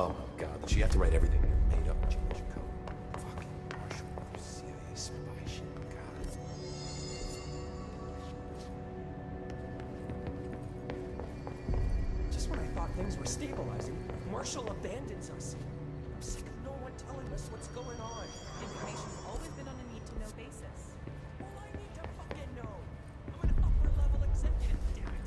Oh, God. Did she have to write everything made up? Change your code. Fucking Marshall. CIA spy shit. God. Just when I thought things were stabilizing, Marshall abandons us. I'm sick of no one telling us what's going on. Information's always been on a need-to-know basis. Well, I need to fucking know. I'm an upper-level executive, damn it.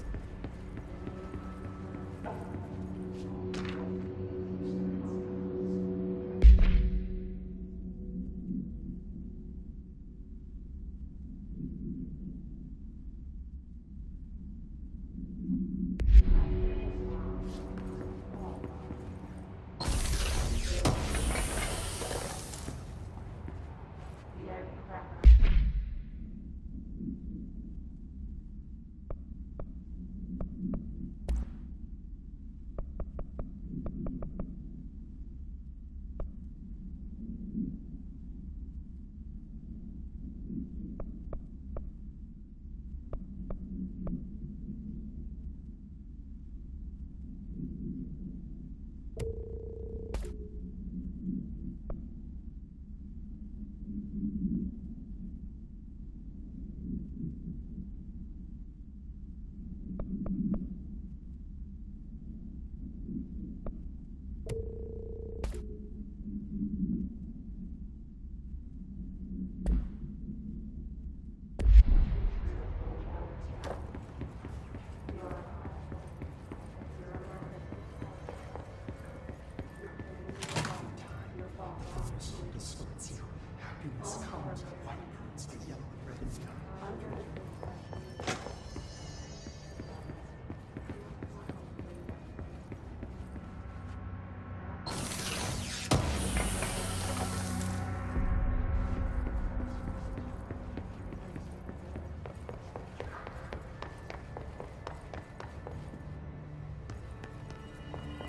Happiness comes, white burns, the yellow and red and beyond.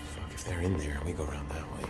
Fuck, if they're in there, we go around that way.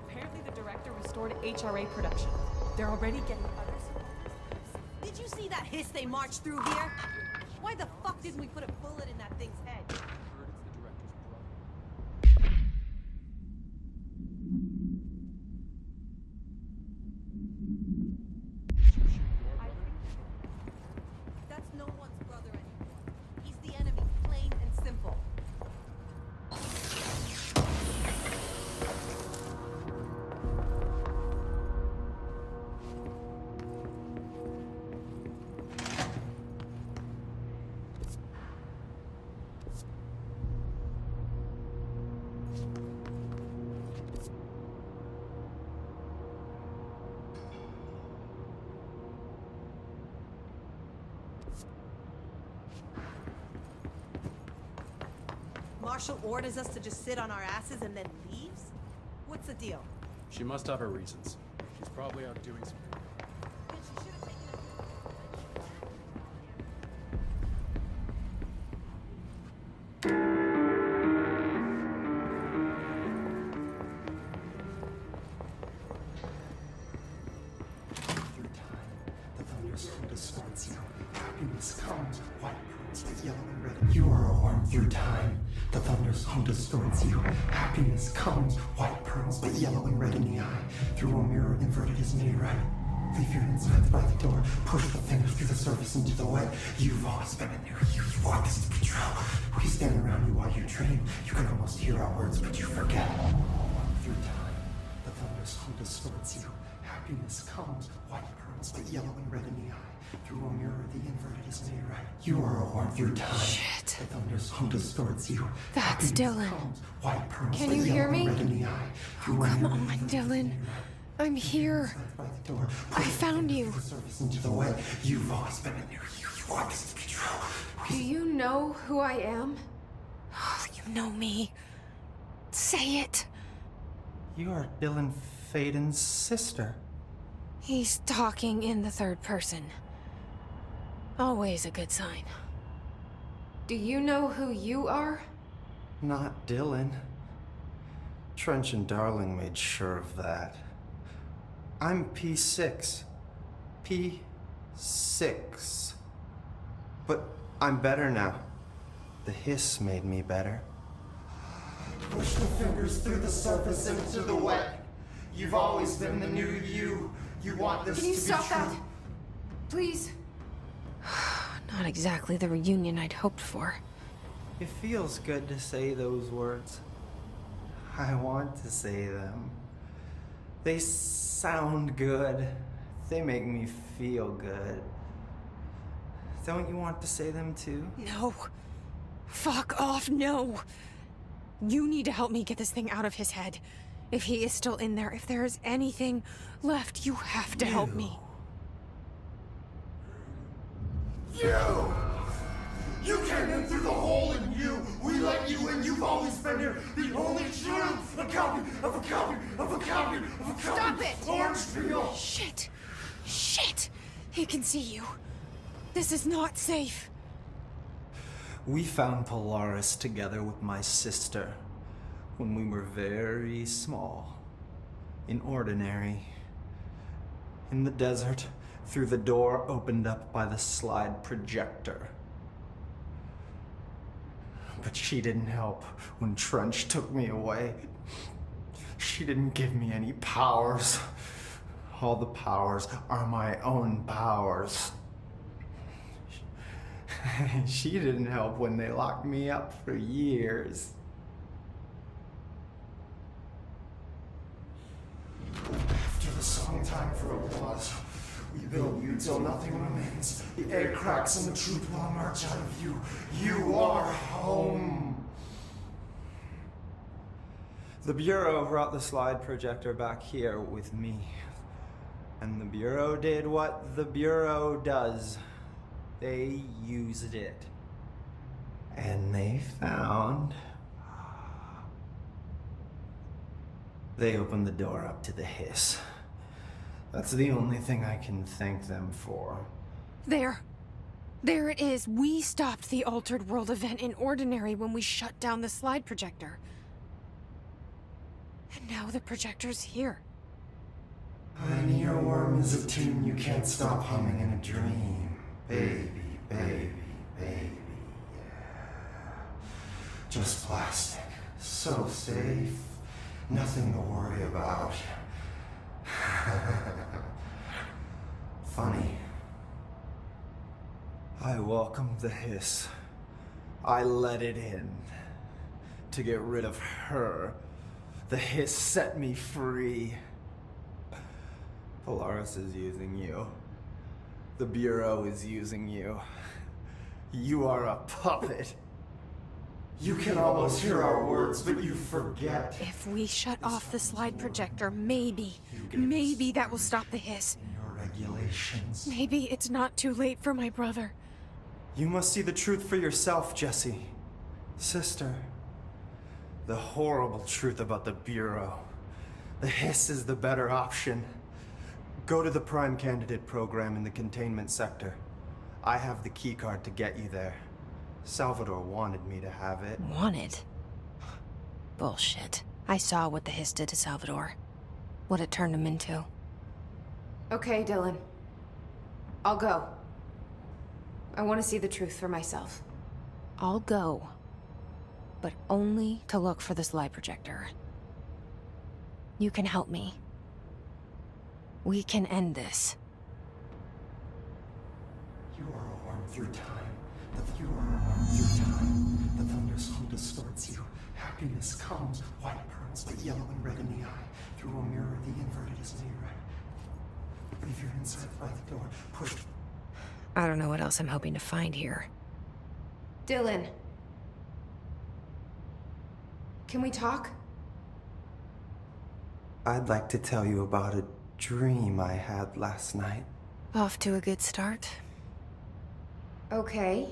Apparently the director restored HRA production. They're already getting others. Did you see that hiss they marched through here? Why the fuck didn't we put a bullet in that thing's head? That's no one's brother anymore. He's the enemy, plain and simple. Marshall orders us to just sit on our asses and then leaves? What's the deal? She must have her reasons. She's probably out doing something. Then she should have taken us. Your time, the thunders come to swords you. Happiness comes, white burns, the yellow and red. You are a worm through time. The thunders home distorts you. Happiness comes, white pearls, but yellow and red in the eye. Through a mirror inverted is me right. Leave your insides by the door. Push the fingers through the surface into the wet. You've always been in there. You want this to be true. We stand around you while you dream. You can almost hear our words, but you forget. Through time, the thunder's hum distorts you. Happiness comes, white pearls, but yellow and red in the eye. Through a mirror, the inverted is made right. You are a worm through time. Shit. The thunder's hum distorts you. That's Happiness Dylan. comes, white pearls, Can but you yellow hear and me? red in the eye. Through a Come mirror, on, the inverted is Dylan. made right. I'm here. By the door. I found you. The surface into the wet. You've always been in there. You want this to be true. Do you know who I am? You know me. Say it. You are Dylan Faden's sister. He's talking in the third person. Always a good sign. Do you know who you are? Not Dylan. Trench and Darling made sure of that. I'm P6. P6. But I'm better now. The hiss made me better. Push the fingers through the surface into the wet. You've always been the new you. You want this Can you to stop be true. that? Please? Not exactly the reunion I'd hoped for. It feels good to say those words. I want to say them. They sound good. They make me feel good. Don't you want to say them too? No. Fuck off, no. You need to help me get this thing out of his head. If he is still in there, if there is anything left, you have to help me. You! You came in through the hole in you! We let you in, you've always been here! The only truth! A copy of a copy of a copy of a copy! Stop it! Orange peel! Shit! Shit! He can see you. This is not safe. We found Polaris together with my sister when we were very small, in Ordinary, in the desert, through the door opened up by the slide projector. But she didn't help when Trench took me away. She didn't give me any powers. All the powers are my own powers. She didn't help when they locked me up for years. After the song time for applause, we build you till nothing remains. The air cracks and the truth will emerge out of you. You are home. The Bureau brought the slide projector back here with me. And the Bureau did what the Bureau does. They used it. And they found... They opened the door up to the hiss. That's the only thing I can thank them for. There. There it is. We stopped the Altered World event in Ordinary when we shut down the slide projector. And now the projector's here. An earworm is a tune you can't stop humming in a dream. Baby, baby, baby, yeah. Just plastic. So safe. Nothing to worry about. Funny. I welcomed the hiss. I let it in. To get rid of her. The hiss set me free. Polaris is using you. The Bureau is using you. You are a puppet. You can almost hear our words, but you forget. If we shut off the slide projector, maybe that will stop the hiss. Your regulations. Maybe it's not too late for my brother. You must see the truth for yourself, Jesse. Sister. The horrible truth about the Bureau. The hiss is the better option. Go to the Prime Candidate program in the containment sector. I have the keycard to get you there. Salvador wanted me to have it. Wanted? Bullshit. I saw what the hiss did to Salvador. What it turned him into. Okay, Dylan. I'll go. I want to see the truth for myself. I'll go. But only to look for the slide projector. You can help me. We can end this. You are a worm through time. You are a worm through time. The thunderstorm distorts you. Happiness comes, white pearls, but yellow and red in the eye. Through a mirror, the inverted is mirror. Leave your inside by the door. Push. I don't know what else I'm hoping to find here. Dylan. Can we talk? I'd like to tell you about a dream I had last night. Off to a good start. Okay.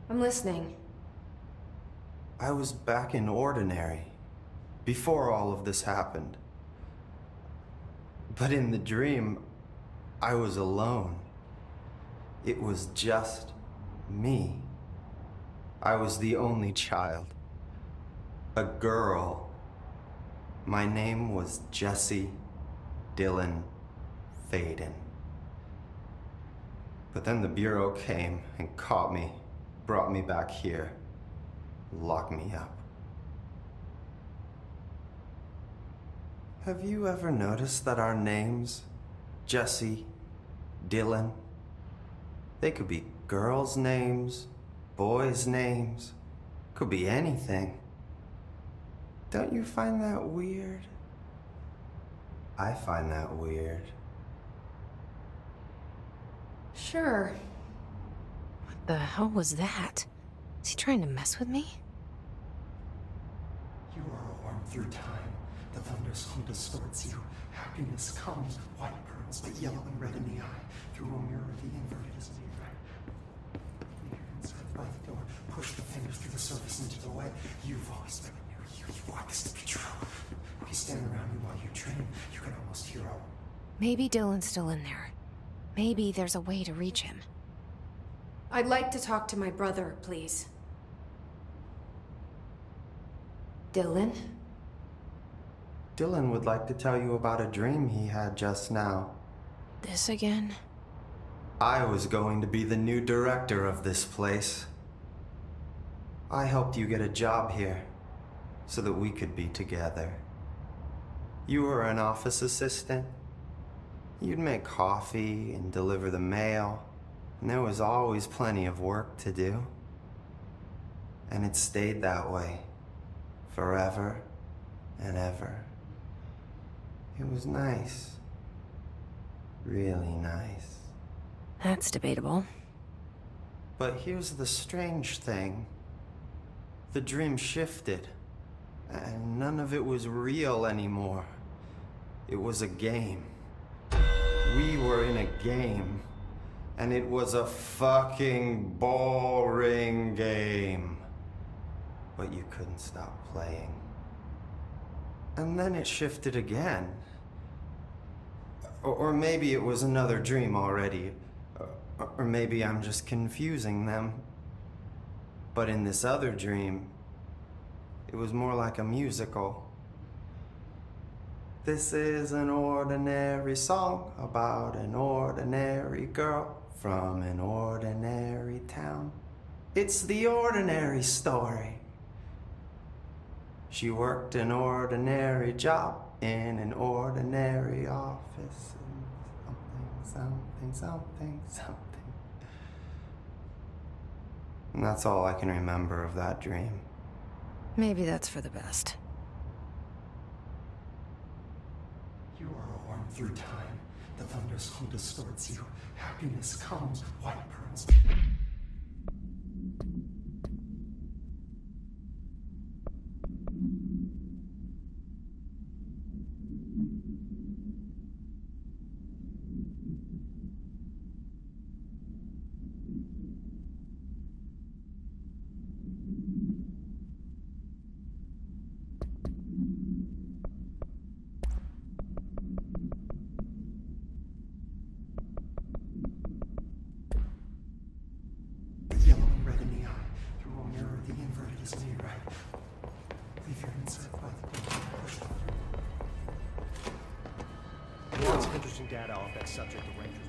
I'm listening. I was back in Ordinary, before all of this happened. But in the dream, I was alone. It was just me. I was the only child. A girl. My name was Jesse Dylan Faden. But then the Bureau came and caught me, brought me back here, locked me up. Have you ever noticed that our names, Jesse, Dylan, they could be girls' names, boys' names, could be anything. Don't you find that weird? I find that weird. Sure. What the hell was that? Is he trying to mess with me? You are a worm through time. The thunderstorm distorts you. Happiness comes, white pearls, but yellow and red in the eye. Through a mirror, the inverted is mirror. Leave your inside by the door. Push the fingers through the surface into the way. You've always been a new you. You want this to be true. We stand around you while you train. You can almost hear our... Maybe Dylan's still in there. Maybe there's a way to reach him. I'd like to talk to my brother, please. Dylan? Dylan would like to tell you about a dream he had just now. This again? I was going to be the new director of this place. I helped you get a job here, so that we could be together. You were an office assistant. You'd make coffee and deliver the mail, and there was always plenty of work to do. And it stayed that way, forever and ever. It was nice. Really nice. That's debatable. But here's the strange thing. The dream shifted, and none of it was real anymore. It was a game. We were in a game, and it was a fucking boring game. But you couldn't stop playing. And then it shifted again. Or maybe it was another dream already. Or maybe I'm just confusing them. But in this other dream, it was more like a musical. This is an ordinary song about an ordinary girl from an ordinary town. It's the ordinary story. She worked an ordinary job in an ordinary office. Something. And that's all I can remember of that dream. Maybe that's for the best. You are a worm through time. The thunderstorm distorts you. Happiness comes, white pearls. Yellow and red in the eye. Through a mirror, the inverted is near right. Leave your inside by the door. Push the Lots of interesting data off that subject the Rangers